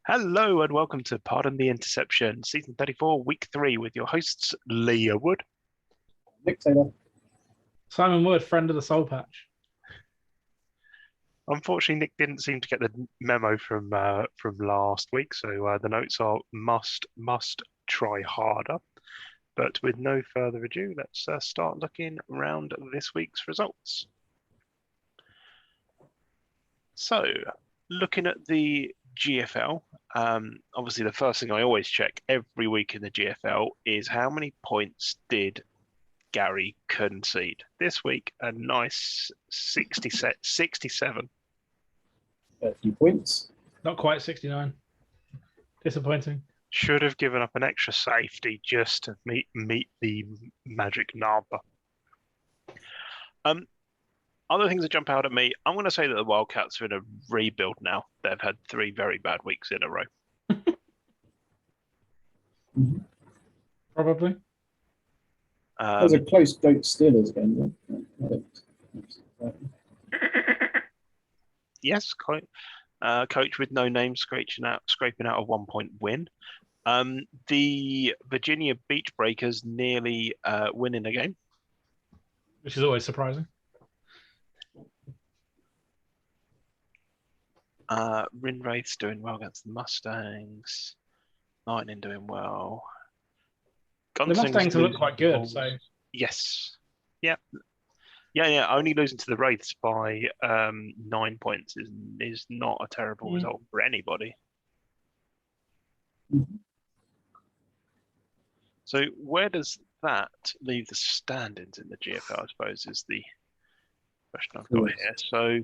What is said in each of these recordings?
Hello and welcome to Pardon the Interception, Season 34, Week 3, with your hosts, Leah Wood. Nick Taylor. Simon Wood, friend of the Soul Patch. Unfortunately, Nick didn't seem to get the memo from last week, so the notes are must try harder. But with no further ado, let's start looking around this week's results. So, looking at the GFL, obviously the first thing I always check every week in the GFL is how many points did Gary concede. This week, a nice 67. A few points. Not quite 69. Disappointing. Should have given up an extra safety just to meet the magic number. Other things that jump out at me, I'm going to say that the Wildcats are in a rebuild now. They've had 3 very bad weeks in a row. Probably. There's a close Goat Steelers game. Yes, coach with no name scraping out a 1-point win. The Virginia Beach Breakers nearly winning a game, which is always surprising. Rinwraith's doing well against the Mustangs. Lightning doing well. The Mustangs look quite good, so yes, yeah. Only losing to the Wraiths by 9 points is not a terrible result for anybody. So where does that leave the standings in the GFL, I suppose, is the question I've got here. So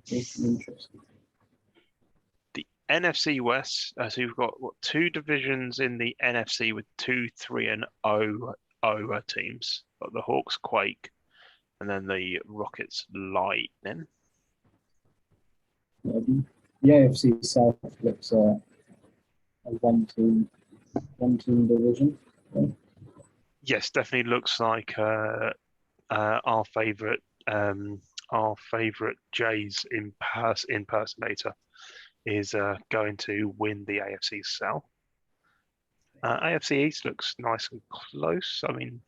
the NFC West, so you've got 2 divisions in the NFC with 2, 3, and 0 teams. Got the Hawks, Quake, and then the Rockets, Lightning. The AFC South looks a one-team division. Yeah. Yes, definitely looks like our favourite Jays impersonator is going to win the AFC South. AFC East looks nice and close. I mean,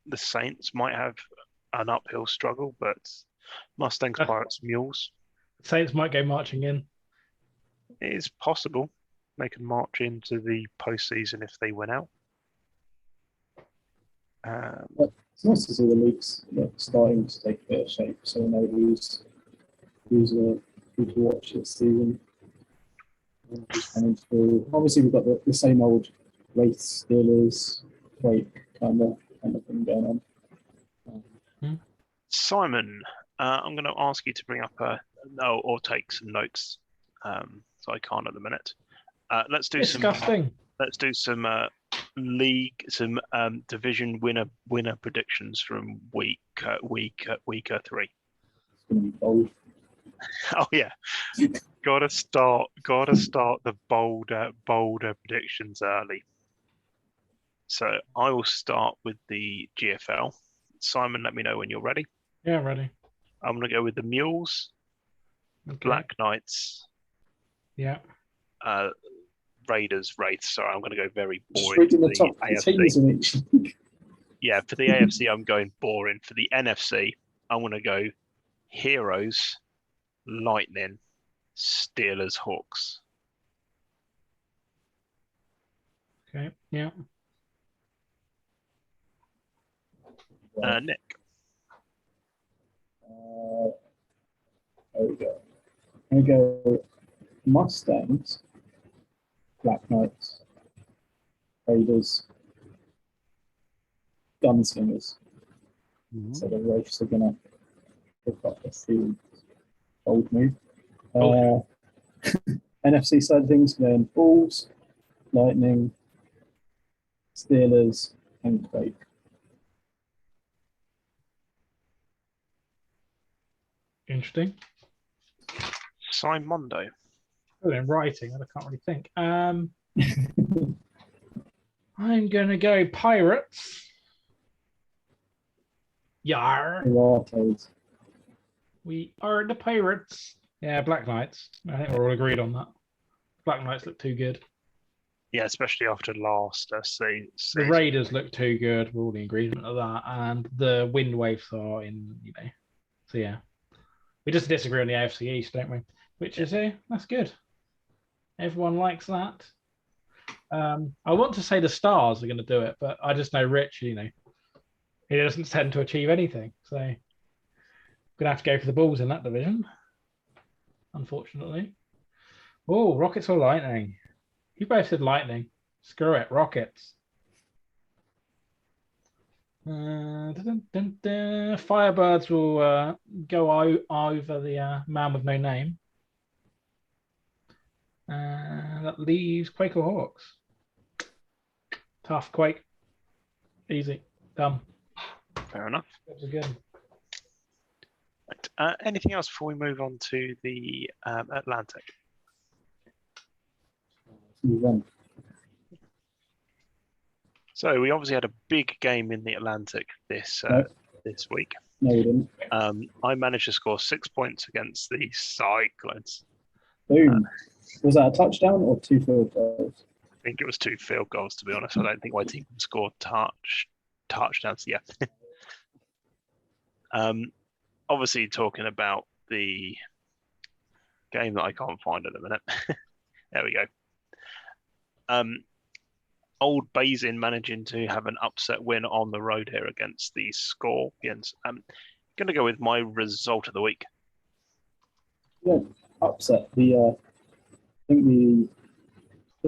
the Saints might have an uphill struggle, but Mustangs, Pirates, Mules. Saints might go marching in. It is possible they can march into the postseason if they win out. But it's nice to see the leagues starting to take a bit of shape, so we know who's who to watch this season. Obviously, we've got the same old Wraiths, Steelers, Quake kind of thing going on. Simon, I'm going to ask you to bring up or take some notes. So I can't at the minute. Let's do some division winner predictions from week 3. It's going to be bold. Oh yeah, gotta start the bolder predictions early. So I will start with the GFL. Simon, let me know when you're ready. Yeah, ready. I'm gonna go with the Mules, Black Knights. Yeah. Raiders, Wraiths. Sorry, I'm going to go very boring for the AFC. Yeah, for the AFC, I'm going boring. For the NFC, I'm going to go Heroes, Lightning, Steelers, Hawks. Okay, yeah. Nick. There we go. I'm going to go Mustangs, Black Knights, Raiders, Gunslingers. So the Wraiths are going to pick up a few old move. NFC side of things, going Bulls, Lightning, Steelers, and Quake. Interesting. Simondo. Oh, in writing, I can't really think. I'm going to go Pirates. Yar. We are the Pirates. Yeah, Black Knights. I think we're all agreed on that. Black Knights look too good. Yeah, especially after last The season. Raiders look too good. We're all in agreement of that. And the Wind Waves are in, So yeah. We just disagree on the AFC East, don't we? Which is, that's good. Everyone likes that. I want to say the Stars are going to do it, but I just know Rich, he doesn't tend to achieve anything. So I'm going to have to go for the Bulls in that division, unfortunately. Oh, Rockets or Lightning? You both said Lightning. Screw it, Rockets. Firebirds will go over the man with no name. That leaves Quake or Hawks. Tough, Quake. Easy. Done. Fair enough. That was good. Right. Anything else before we move on to the Atlantic? Move on. So we obviously had a big game in the Atlantic this week. No, we didn't. I managed to score 6 points against the Cyclones. Boom. Was that a touchdown or 2 field goals? I think it was 2 field goals, to be honest. I don't think my team scored touchdowns. Yeah. Obviously, talking about the game that I can't find at the minute. There we go. Old Basin managing to have an upset win on the road here against the Scorpions. I'm going to go with my result of the week. Yeah, upset. I think the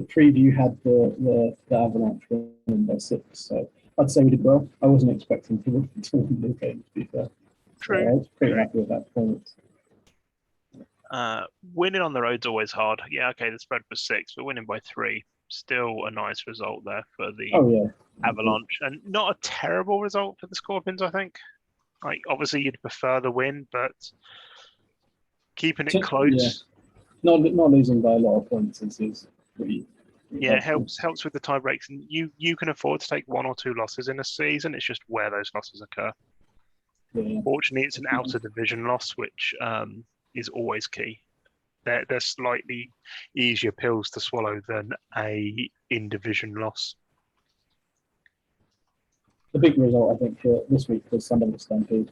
preview had the Avalanche winning by 6, so I'd say we did well. I wasn't expecting to win the game, to be fair. True. So I was pretty happy with that performance. Winning on the road's always hard. Yeah, okay, the spread was 6, but winning by 3, still a nice result there for the Avalanche, and not a terrible result for the Scorpions. I think. Like, obviously, you'd prefer the win, but keeping it close. Yeah. Not losing by a lot of points is pretty yeah, helps with the tie breaks, and you can afford to take 1 or 2 losses in a season. It's just where those losses occur. Yeah. Fortunately, it's an outer division loss, which is always key. They're slightly easier pills to swallow than a in-division loss. The big result, I think, this week was Sunderland Stampede.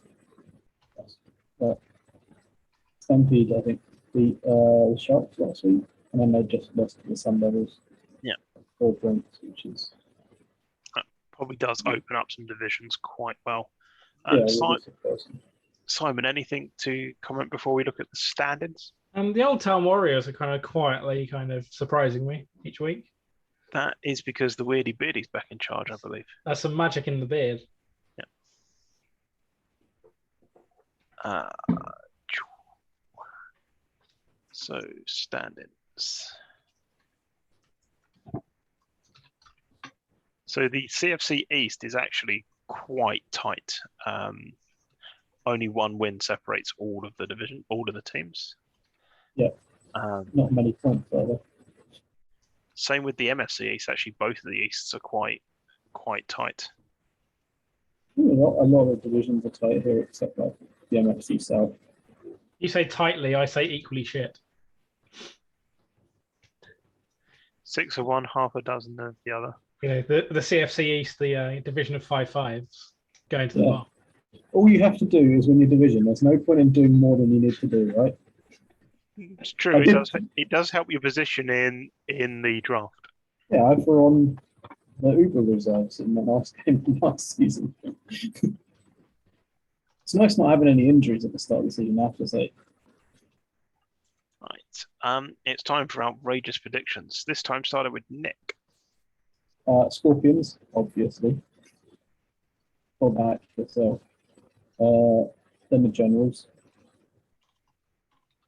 Stampede, I think, beat the Sharks last week, and then they just lost to the Sun Devils. Yeah. 4 points, which is... Probably does open up some divisions quite well. Yeah, Simon, anything to comment before we look at the standings? The Old Town Warriors are kind of quietly surprising me each week. That is because the Weirdy Beardy's back in charge, I believe. That's some magic in the beard. Yeah. So, standings. So the CFC East is actually quite tight. Only 1 win separates all of the division, all of the teams. Yeah. Not many points either. Same with the MFC East. Actually, both of the Easts are quite tight. A lot of divisions are tight here, except like the MFC South. You say tightly, I say equally shit. 6 of one, half a dozen of the other. The CFC East, the division of 5-5s, going to the bar. All you have to do is win your division. There's no point in doing more than you need to do, right? It's true. It does help your position in the draft. Yeah, I threw on the Uber reserves in the last game of last season. It's nice not having any injuries at the start of the season, I have to say. Right. It's time for outrageous predictions. This time started with Nick. Scorpions, obviously. Or back yourself. Then the Generals.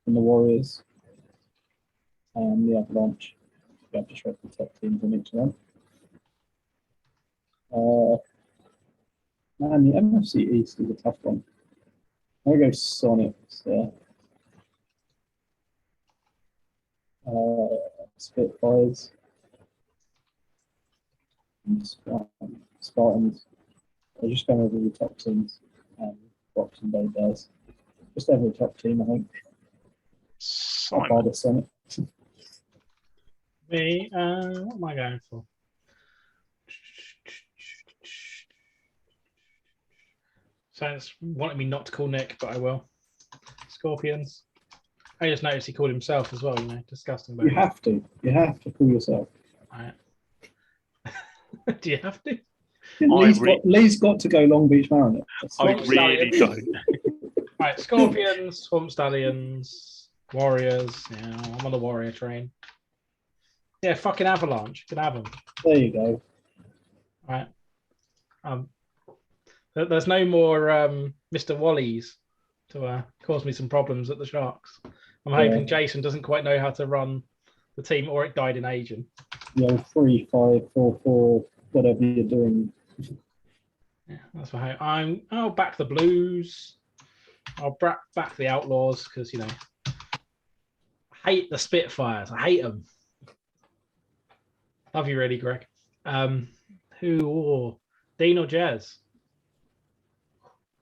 And the Warriors. And the Avalanche. You have to show the top teams in each of them. Man, the MFC East is a tough one. I'm going to go Sonics there. Spitfires. And Spartans. They're just going over the top teams. Boxing Day Bears. Just every top team, I think. Simon. By the Sonics. Me, what am I going for? So it's wanting me not to call Nick, but I will. Scorpions. I just noticed he called himself as well, disgusting. You have to call yourself. Right. Do you have to? Lee's got to go Long Beach Marathon. I really don't. Right, Scorpions, Swamp Stallions, Warriors. Yeah, I'm on the Warrior train. Yeah, fucking Avalanche. You can have them. There you go. Right. There's no more Mr. Wallies to cause me some problems at the Sharks. I'm hoping Jason doesn't quite know how to run the team, or it died in aging. 3, 5, 4, 4, whatever you're doing. Yeah, that's why I'll back the Blues. I'll back the Outlaws because I hate the Spitfires. I hate them. Love you, really, Greg. Dean or Jazz?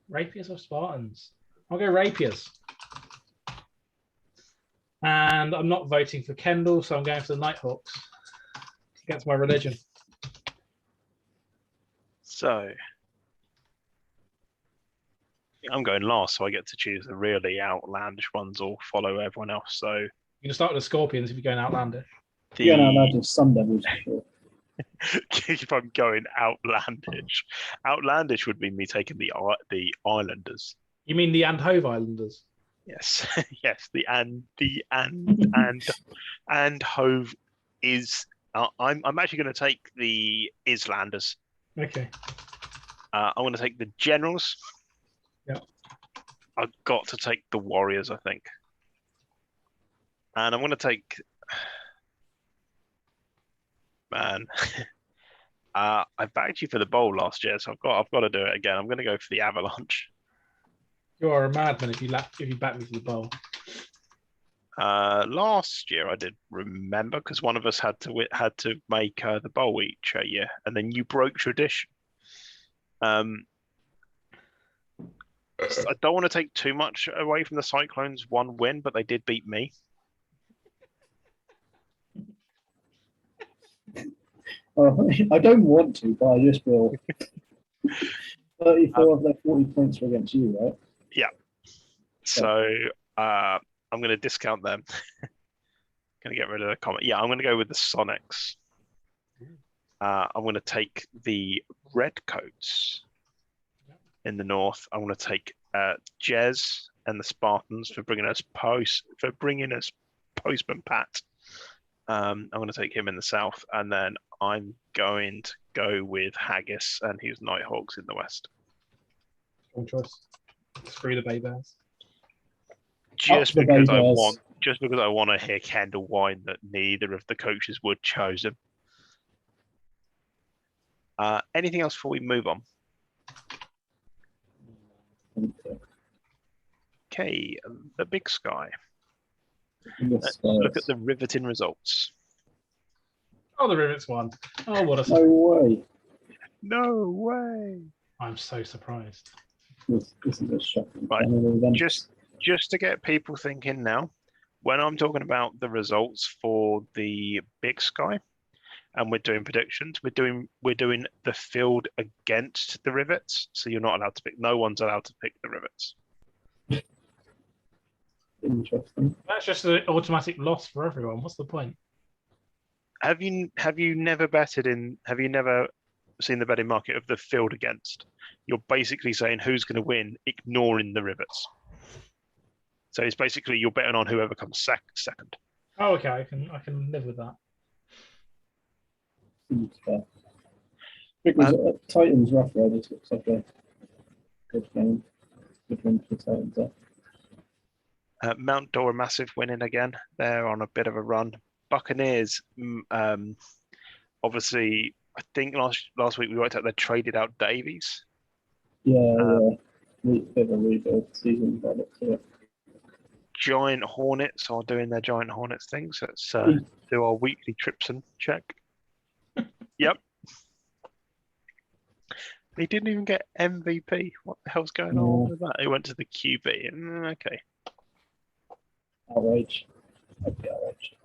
Rapiers or Spartans? I'll go Rapiers. And I'm not voting for Kendall, so I'm going for the Nighthawks. Against my religion. So I'm going last, so I get to choose the really outlandish ones or follow everyone else. So you can start with the Scorpions if you're going outlandish. Yeah, outlandish, Sun Devils, sure. If I'm going outlandish would be me taking the Islanders. You mean the Andhove Islanders? Yes, yes. The Hove is. I'm actually going to take the Islanders. Okay. I'm going to take the Generals. Yeah. I've got to take the Warriors, I think. And I'm going to take. Man, I backed you for the bowl last year, so I've got to do it again. I'm going to go for the Avalanche. You are a madman if you back me for the bowl. Last year I did remember because one of us had to make the bowl each year, and then you broke tradition. I don't want to take too much away from the Cyclones' one win, but they did beat me. I don't want to, but I just will. 34 of their 40 points were against you, right? Yeah. So I'm going to discount them. Going to get rid of the comment. Yeah, I'm going to go with the Sonics. I'm going to take the Redcoats in the north. I'm going to take Jez and the Spartans for bringing us Postman Pat. I'm going to take him in the south, and then I'm going to go with Haggis and his Nighthawks in the west. Strong choice. Screw the Bay Bears. Just because I want to hear Kendall whine that neither of the coaches were chosen. Anything else before we move on? Okay, the Big Sky. Let's look at the riveting results. Oh, the Rivets won. Oh, what a... No way. No way. I'm so surprised. This is a shocking. Right. Just to get people thinking now, when I'm talking about the results for the Big Sky and we're doing predictions, we're doing the field against the Rivets. So you're not allowed to pick, no one's allowed to pick the Rivets. Interesting. That's just an automatic loss for everyone. What's the point? Have you never seen the betting market of the field against? You're basically saying who's going to win, ignoring the Rivets. So it's basically you're betting on whoever comes second. Oh, okay. I can live with that. Because Titans Rough Riders looks like a good game. Good win for Titans. Mount Dora massive winning again. They're on a bit of a run. Buccaneers, obviously, I think last week we worked out they traded out Davies. Yeah, bit of a rebuild season by the looks of it. Giant Hornets are doing their Giant Hornets thing. So let's do our weekly Tripson check. Yep. He didn't even get MVP. What the hell's going on with that? He went to the QB. Okay. Outrage. I'd be outraged.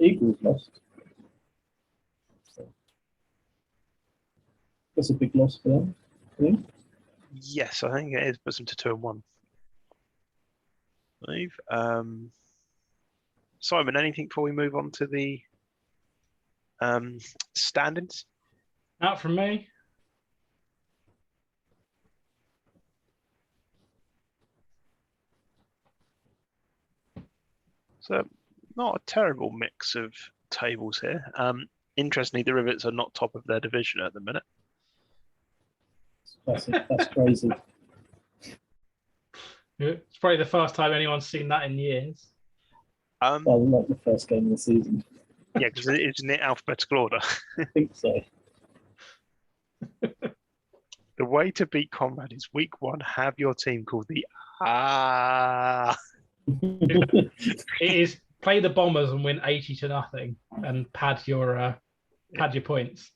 Eagles lost. So that's a big loss for them, I think. Yes, I think it is. Puts them to 2-1. I believe. Simon, anything before we move on to the standings? Out from me. So, not a terrible mix of tables here. Interestingly, the Rivets are not top of their division at the minute. That's crazy. It's probably the first time anyone's seen that in years. Well, like the first game of the season. Yeah, because it's in alphabetical order. I think so. The way to beat Conrad is week 1, have your team called the It is play the Bombers and win 80-0 and pad your points.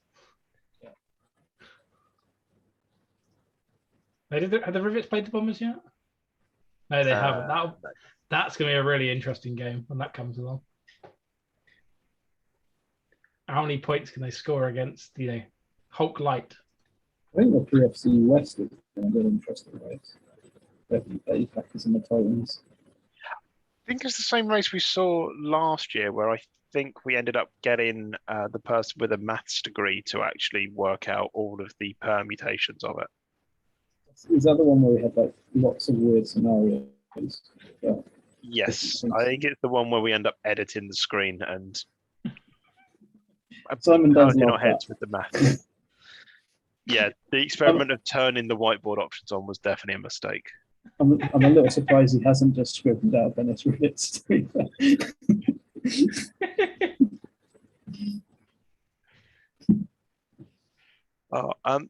Have the Rivets played the Bombers yet? No, they haven't. That's going to be a really interesting game when that comes along. How many points can they score against, Hulk Light? I think the PFC West is going to be an interesting race. The Packers and the Titans. I think it's the same race we saw last year, where I think we ended up getting the person with a maths degree to actually work out all of the permutations of it. Is that the one where we had like lots of weird scenarios? Yeah. Yes, I think it's the one where we end up editing the screen and Simon does in love our heads that. with the math. Yeah, the experiment of turning the whiteboard options on was definitely a mistake. I'm a little surprised he hasn't just scribbled out Dennis Rivets.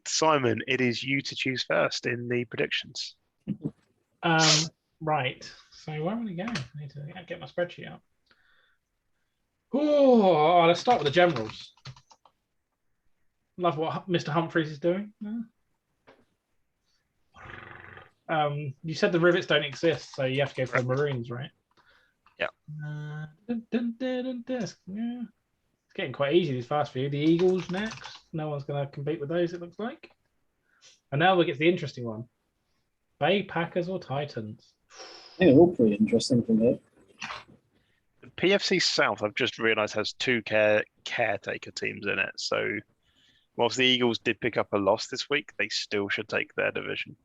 Simon, it is you to choose first in the predictions. Right. So where am I going? I need to get my spreadsheet out. Oh, let's start with the generals. Love what Mr. Humphreys is doing. You said the Rivets don't exist, so you have to go for the Maroons, right? Yeah. Yeah. It's getting quite easy these first few. The Eagles next. No one's going to compete with those, it looks like. And now we get the interesting one. Bay, Packers, or Titans? Yeah, they're all pretty interesting from here. The PFC South, I've just realised, has 2 caretaker teams in it. So, whilst the Eagles did pick up a loss this week, they still should take their division.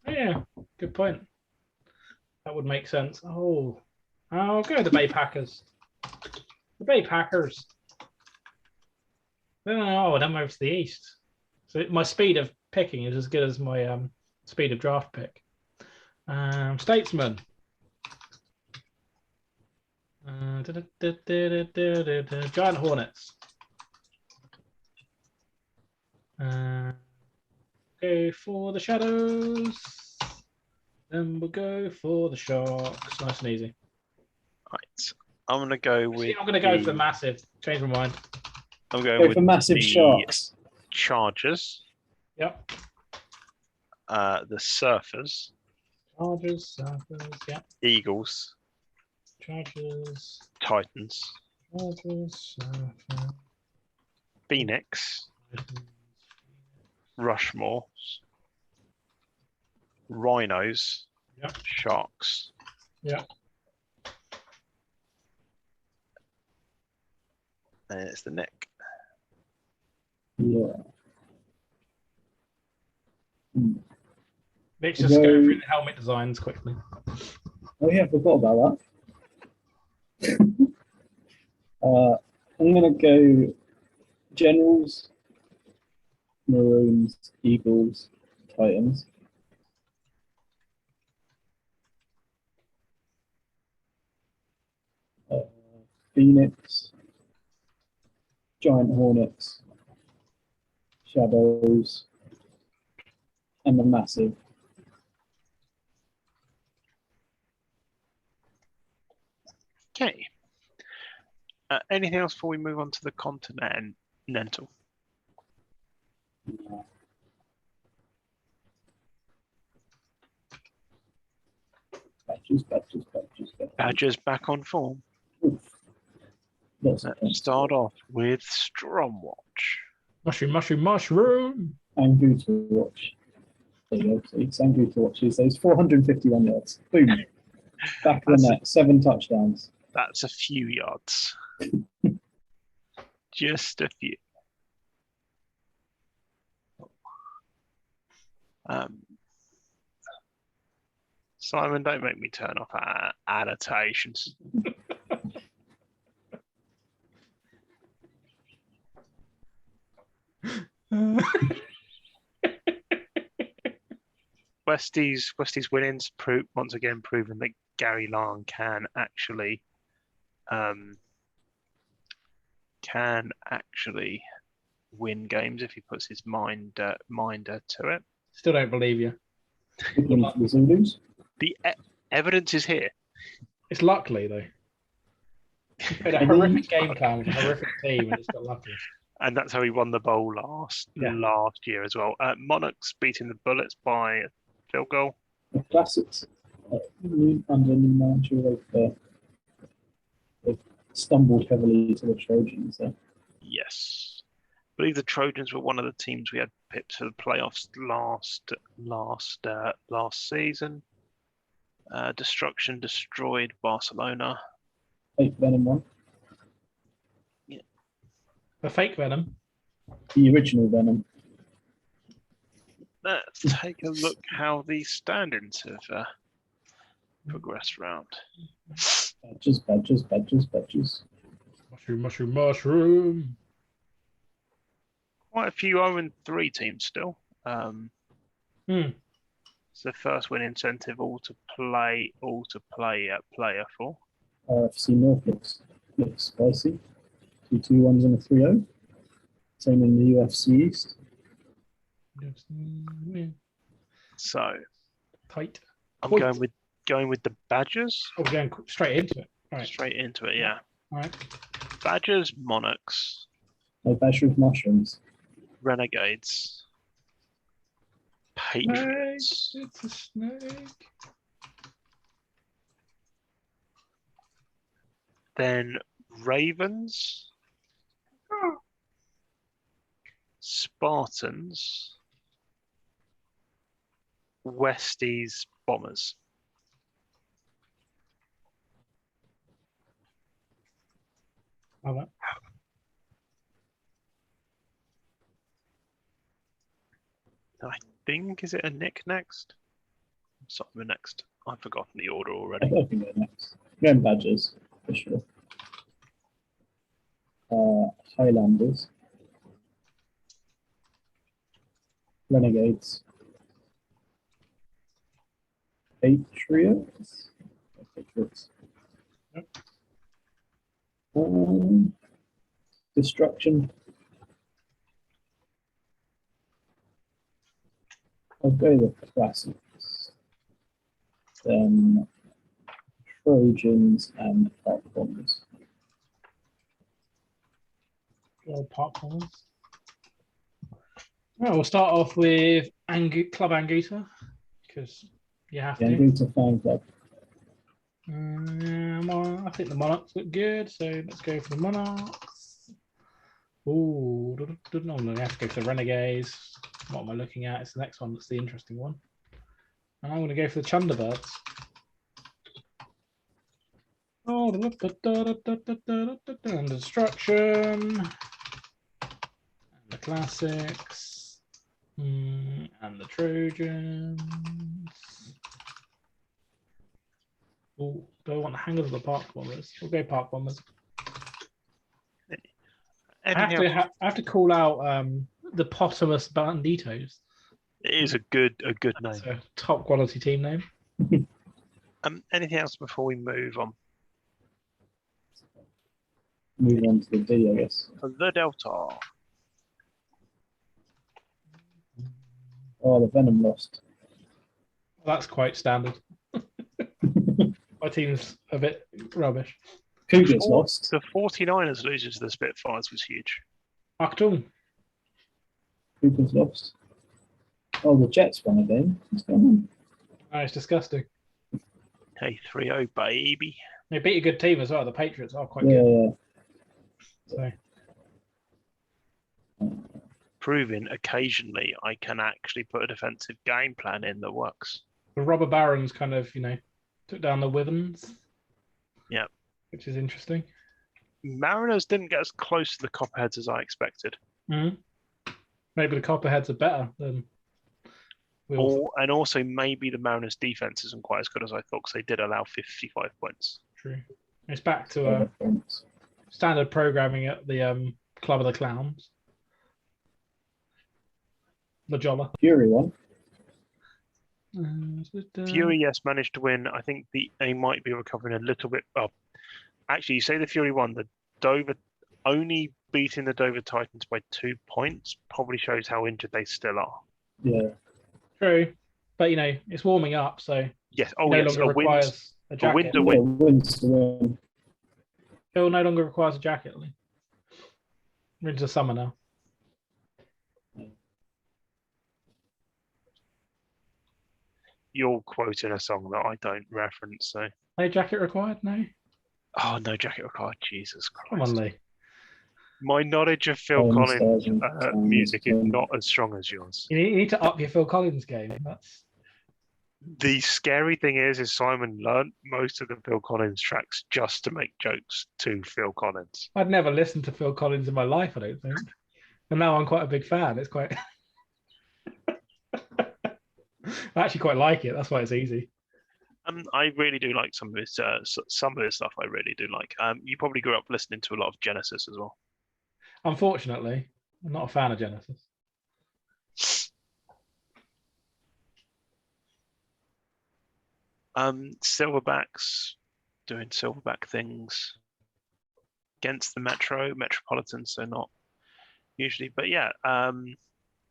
Yeah, good point. That would make sense. Oh, I'll go with the Bay Packers. The Bay Packers. Oh, then over to the east. So my speed of picking is as good as my speed of draft pick. Statesman. Giant Hornets. Go for the Shadows. Then we'll go for the Sharks. Nice and easy. Right. I'm going to go with. I'm going to go for the massive. Change my mind. I'm going Go with for massive Sharks. Chargers. Yep. The Surfers. Chargers, Surfers, yep. Eagles. Chargers. Titans. Chargers, Surfers. Phoenix. Titans. Rushmore. Rhinos. Yep. Sharks. Yep. And it's the Nick. Yeah. Let's just go through the helmet designs quickly. Oh yeah, I forgot about that. I'm gonna go Generals, Maroons, Eagles, Titans. Phoenix, Giant Hornets, Shadows, and the Massive. Okay. Anything else before we move on to the continental? Badgers. Badgers back on form. Oof. Lots of Let's points. start off with Stromwatch. Mushroom. Angry to watch. There you go. So it's angry to watch these days. 451 yards. Boom. Back of the net. 7 touchdowns. That's a few yards. Just a few. Simon, don't make me turn off annotations. Westie's winnings once again proven that Gary Larn can actually win games if he puts his minder to it. Still don't believe you. The Zulus. The evidence is here. It's luckily though. You played a horrific game plan with a horrific team and it's got lucky. And that's how he won the bowl last year as well. Monarchs beating the Bullets by a field goal. The Classics. Under new manager, they've stumbled heavily to the Trojans there. Yes. I believe the Trojans were one of the teams we had picked for the playoffs last season. Destruction destroyed Barcelona. Fake Venom one. The fake Venom. The original Venom. Let's take a look how the standings have progressed round. Badges. Mushroom. Quite a few 0-3 teams still. It's the first win incentive all to play player for. RFC North looks spicy. 2 2-1s and a 3-0. Same in the UFC East. So Tight. I'm going with the Badgers. Oh, we're going straight into it. All right. Straight into it, yeah. All right. Badgers, Monarchs, No Badger with mushrooms. Renegades, Patriots, It's a snake. then Ravens, Spartans, Westies, Bombers. All right. I think, is it a Nick next? Simon next. I've forgotten the order I already. think they're next. Going Badgers, for sure. Highlanders. Renegades. Patriots. Yep. Destruction. I'll go with the Classics. Then Trojans and Park Bombers. Park Bombers. Right, we'll start off with Club Anguta because you have to. Anguta Fan Club. I think the Monarchs look good, so let's go for the Monarchs. Oh, no, we have to go for the Renegades. What am I looking at? It's the next one that's the interesting one. And I'm going to go for the Chunderbirds. Oh, and Destruction. And the Classics. And the Trojans. Oh, do I want the hangers of the Park Bombers? We'll go Park Bombers. I have to call out the Potamus Banditos. It is a good name. That's a top quality team name. Anything else before we move on? Move on to the D, I guess. The Delta. Oh, the Venom lost. Well, that's quite standard. My team's a bit rubbish. Cougars lost. The 49ers losing to the Spitfires was huge. Achtung. Cougars lost. Oh, the Jets won a game. What's going on? Oh, it's disgusting. Hey, 3-0, baby. They beat a good team as well. The Patriots are quite Yeah, good. yeah. So Proving occasionally I can actually put a defensive game plan in that works. the robber barons kind of, took down the Wyverns. Yeah. Which is interesting. Mariners didn't get as close to the Copperheads as I expected. Mm-hmm. Maybe the Copperheads are better than we all And also maybe the Mariners' defense isn't quite as good as I thought, because they did allow 55 points. True. It's back to standard programming at the Club of the Clowns. La Jolla. Fury one. Fury, yes, managed to win. I think they might be recovering a little bit. Oh, actually, you say the Fury won. The Dover only beating the Dover Titans by 2 points probably shows how injured they still are. Yeah. True, but it's warming up, so yes. No longer requires a jacket. A win. Wins to win. Phil no longer requires a jacket. We're into summer now. You're quoting a song that I don't reference, so. No jacket required? No. Oh, no jacket required. Jesus Christ. Come on, Lee. My knowledge of Phil Collins music is not as strong as yours. You need to up your Phil Collins game. The scary thing is Simon learned most of the Phil Collins tracks just to make jokes to Phil Collins. I'd never listened to Phil Collins in my life, I don't think. And now I'm quite a big fan. It's quite... I actually quite like it. That's why it's easy. I really do like some of his stuff. I really do like. You probably grew up listening to a lot of Genesis as well. Unfortunately, I'm not a fan of Genesis. Silverbacks doing Silverback things against the Metropolitans, so not usually. But yeah,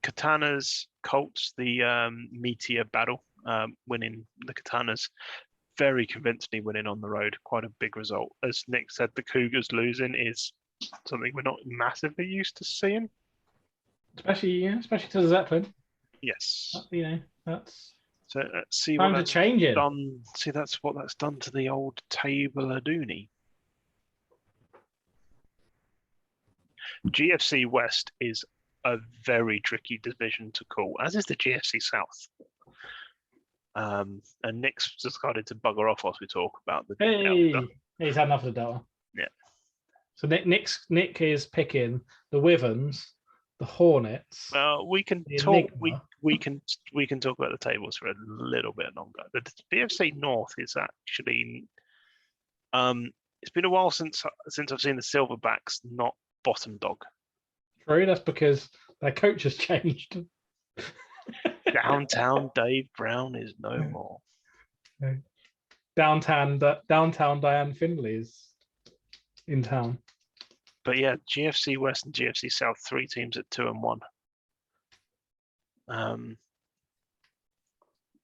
Katanas, Colts, the Meteor battle, winning the Katanas very convincingly, winning on the road. Quite a big result. As Nick said, the Cougars losing is something we're not massively used to seeing. Especially to the Zeppelin. Yes. That's... So let's see time what to change it. Done. See, that's what that's done to the old table of Dooney. GFC West is a very tricky division to call, as is the GFC South. And Nick's decided to bugger off whilst we talk about the Delta. He's had enough of the Delta. Yeah. So Nick is picking the Wyverns, the Hornets. Well, we can talk. We can talk about the tables for a little bit longer. The BFC North is actually. It's been a while since I've seen the Silverbacks not bottom dog. True, that's because their coach has changed. Downtown Dave Brown is no more. Downtown Diane Findlay is in town. But yeah, GFC West and GFC South, 3 teams at 2 and 1.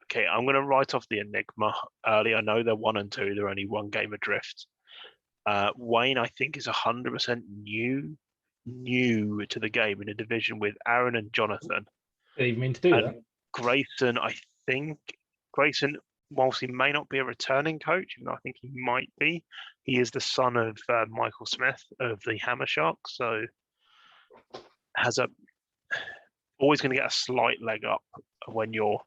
Okay, I'm going to write off the Enigma early. I know they're 1 and 2. They're only 1 game adrift. Wayne, I think, is 100% new to the game in a division with Aaron and Jonathan. Didn't even mean to do that. Grayson, whilst he may not be a returning coach, even though I think he might be, he is the son of Michael Smith of the Hammer Sharks, so always going to get a slight leg up when you're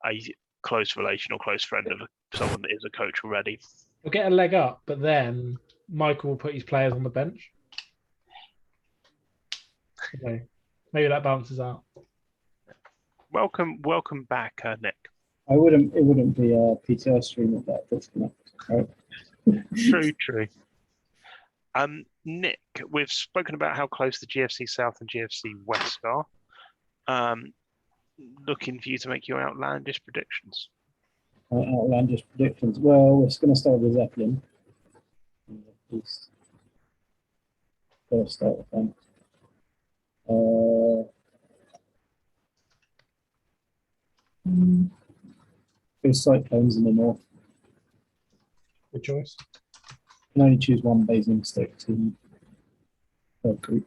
a close relation or close friend of someone that is a coach already. He'll get a leg up, but then Michael will put his players on the bench. Okay. Maybe that balances out. Welcome back, Nick. It wouldn't be a PTO stream if that disconnect, right? True. Nick, we've spoken about how close the GFC South and GFC West are. Looking for you to make your outlandish predictions. Outlandish predictions. Well, we're going to start with Zeppelin. Got to start with them. There's Cyclones in the north. Good choice. You can only choose one Basing Stick team per group.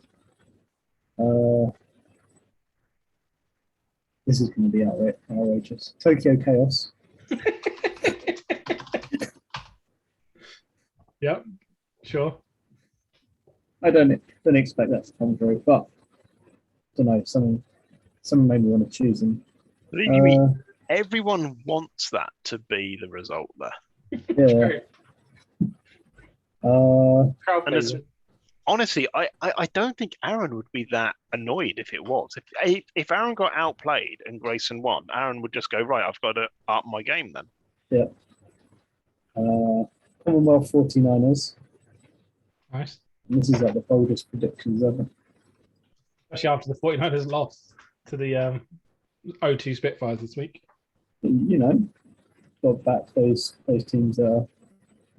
This is going to be outrageous. Tokyo Chaos. Yep, sure. I don't expect that to come through, but I don't know. Someone made me want to choose them. Everyone wants that to be the result there. Yeah. Crowd pleaser. Honestly, I don't think Aaron would be that annoyed if it was. If Aaron got outplayed and Grayson won, Aaron would just go, right, I've got to up my game then. Yeah. Commonwealth 49ers. Nice. And this is like the boldest predictions ever. Especially after the 49ers lost to the O2 Spitfires this week. You know, got back those teams that are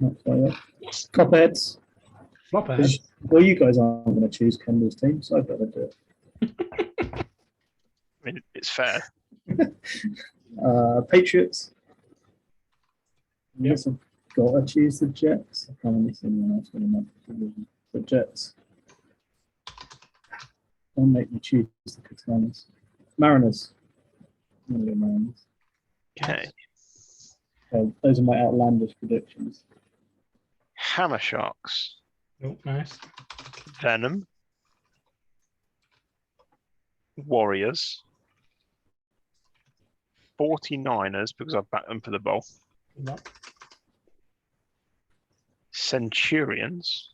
not quite up. Copperheads. Flopperheads. Well, you guys aren't going to choose Kendall's team, so I better do it. I mean, it's fair. Patriots. Yep. Yes, I've got to choose the Jets. I can't really see anyone else winning that division. The Jets. Don't make me choose the Katanas. Mariners. I'm going to go Mariners. Okay. Those are my outlandish predictions. Hammer Sharks. Oh, nice. Venom. Warriors. 49ers, because I've backed them for the bowl. Yep. Centurions.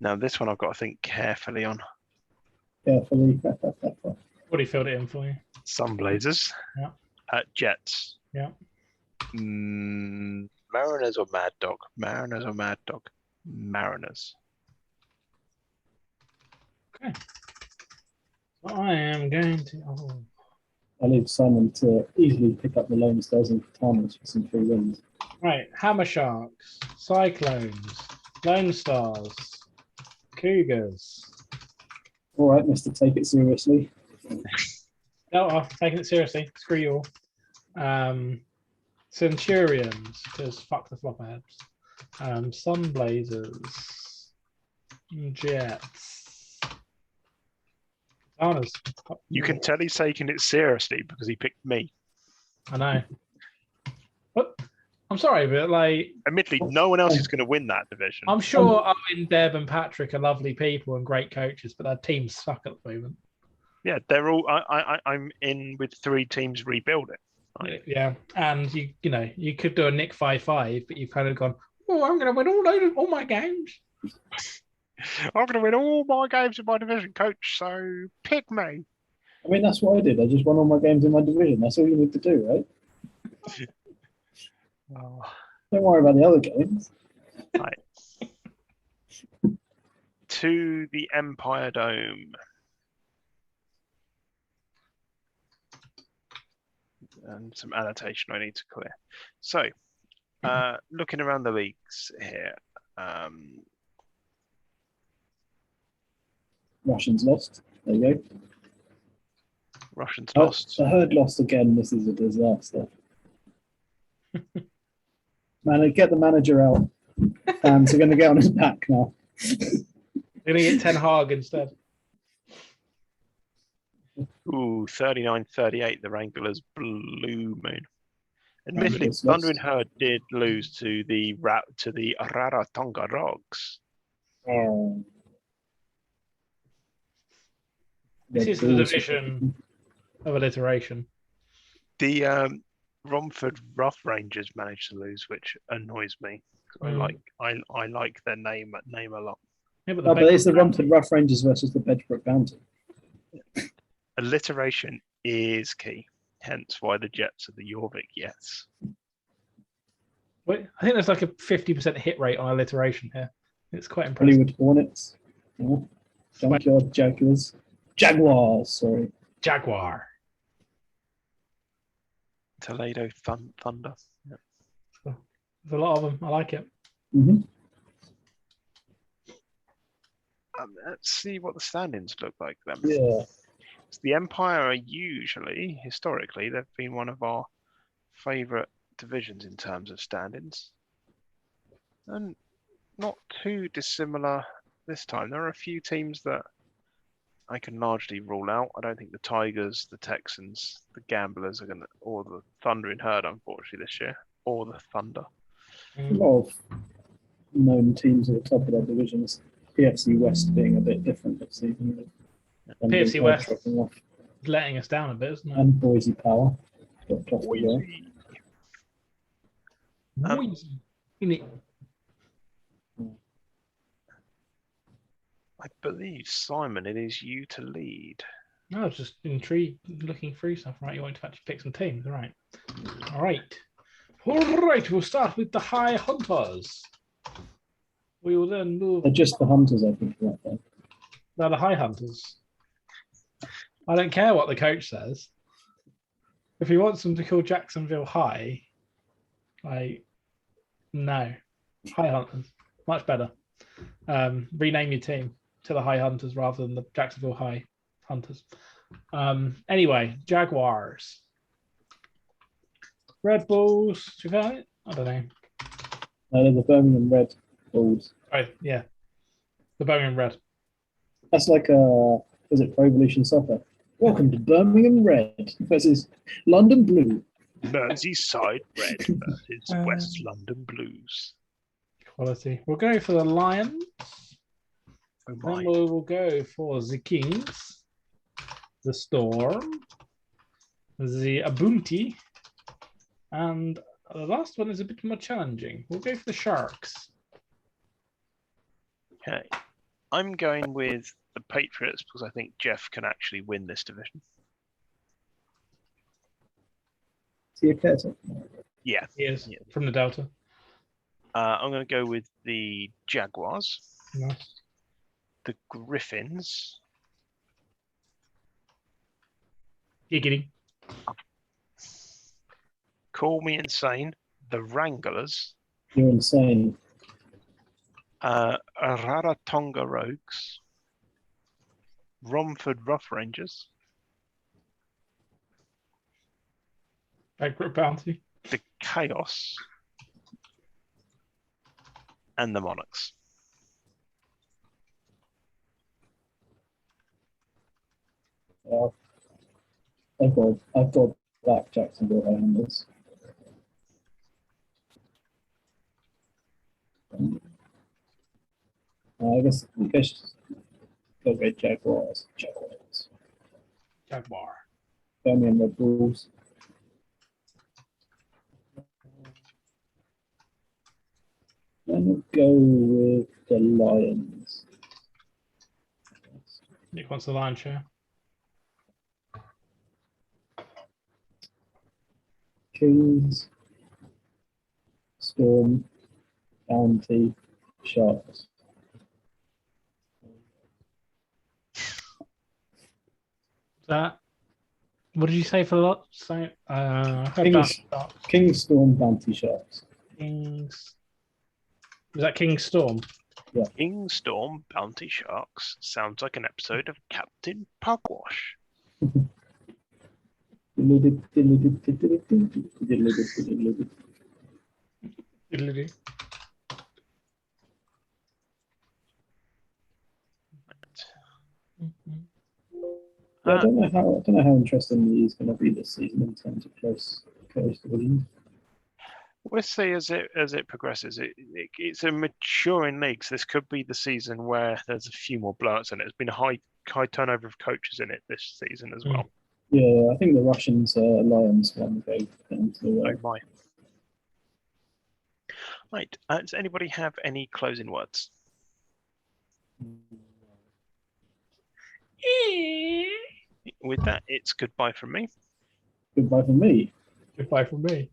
Now, this one I've got to think carefully on. Carefully. Already filled it in for you. Sunblazers. Yeah. Jets. Yeah. Mariners or Mad Dog? Mariners or Mad Dog? Mariners. Okay. So I am going to. Oh. I leave Simon to easily pick up the Lone Stars and Katanas for some free wins. Right. Hammer Sharks, Cyclones, Lone Stars, Cougars. All right, Mister, take it seriously. No, I'm taking it seriously. Screw you all. Centurions, because fuck the flopperheads. Sunblazers, Jets, Katanas. You can tell he's taking it seriously because he picked me. I know. But I'm sorry, but like, admittedly, no one else is going to win that division. I'm sure Owen, Deb, and Patrick are lovely people and great coaches, but their teams suck at the moment. Yeah, they're all. I'm in with 3 teams rebuilding. Yeah, and you could do a Nick 5-5, but you've kind of gone, oh, I'm going to win all my games. I'm going to win all my games in my division, coach. So pick me. I mean, that's what I did. I just won all my games in my division. That's all you need to do, right? Oh. Don't worry about the other games. Right. To the Empire Dome. And some annotation I need to clear. So, looking around the leagues here. Russians lost. There you go. Russians lost. The Herd lost again. This is a disaster. Man, get the manager out. Fans are going to get on his back now. They're going to get Ten Hag instead. Ooh, 39-38, the Wranglers Blue Moon. Admittedly, Thunder and Herd did lose to the Rarotonga Rogs. Oh. This is the division of alliteration. The Romford Rough Rangers managed to lose, which annoys me. I like their name a lot. Yeah, but it's the Romford Rough Rangers versus the Bedbrook Bounty. Alliteration is key, hence why the Jets are the Jorvik Yes. Wait, I think there's like a 50% hit rate on alliteration here. It's quite impressive. Hollywood Hornets. Yeah. Junkyard Jaguars. Jaguars, sorry. Jaguar. Toledo Thunder. Yeah. There's a lot of them. I like it. Mm-hmm. Let's see what the standings look like then. Yeah. So the Empire are usually, historically, they've been one of our favourite divisions in terms of standings. And not too dissimilar this time. There are a few teams that I can largely rule out. I don't think the Tigers, the Texans, the Gamblers are going to, or the Thunder and Herd, unfortunately, this year, or the Thunder. A lot known teams at the top of their divisions. PFC West being a bit different this season. PFC West dropping off. letting us down a bit, isn't it? And Boise Power dropped off as well. Boise. Innit? I believe, Simon, it is you to lead. I was just intrigued looking through stuff. Right, you want to actually pick some teams, right? All right. We'll start with the High Hunters. We will then move. They're just the Hunters, I think, right there. They're the High Hunters. I don't care what the coach says. If he wants them to call Jacksonville High, no. High Hunters. Much better. Rename your team to the High Hunters rather than the Jacksonville High Hunters. Anyway, Jaguars. Red Bulls. Do you got it? I don't know. No, they're the Birmingham Red Bulls. Oh, yeah. The Birmingham Red. That's like is it Pro Evolution Soccer? Welcome to Birmingham Red versus London Blue. Merseyside Red versus West London Blues. Quality. We'll go for the Lions. Oh Then my. we will go for the Kings, the Storm, the Ubuntu, and the last one is a bit more challenging. We'll go for the Sharks. Okay. I'm going with the Patriots because I think Jeff can actually win this division. Is he a caretaker? Yeah. He is Yeah. from the Delta. I'm going to go with the Jaguars, Nice. the Griffins, Giggity. call me insane, the Wranglers, You're insane. Rarotonga Rogues, Romford Rough Rangers, Bankrupt Bounty. the Chaos, and the Monarchs. I've got back Jacksonville Highlanders. I guess go Red Jaguars. Jaguar. Birmingham Red Bulls. And we'll go with the Lions. Nick wants the Lion share. Kings, Storm, Bounty, Sharks. That. What did you say for the lot? So, Kings, Storm, Bounty, Sharks. Kings. Was that King Storm? Yeah. King Storm Bounty Sharks sounds like an episode of Captain Pugwash. I don't know how interesting he's going to be this season in terms of close divisions. We'll see as it progresses. It's a maturing league, so this could be the season where there's a few more blowouts in it. There's been a high turnover of coaches in it this season as well. Yeah, I think the Russians Lions one go into. Oh my! Right. Does anybody have any closing words? With that, it's goodbye from me. Goodbye from me. Goodbye from me.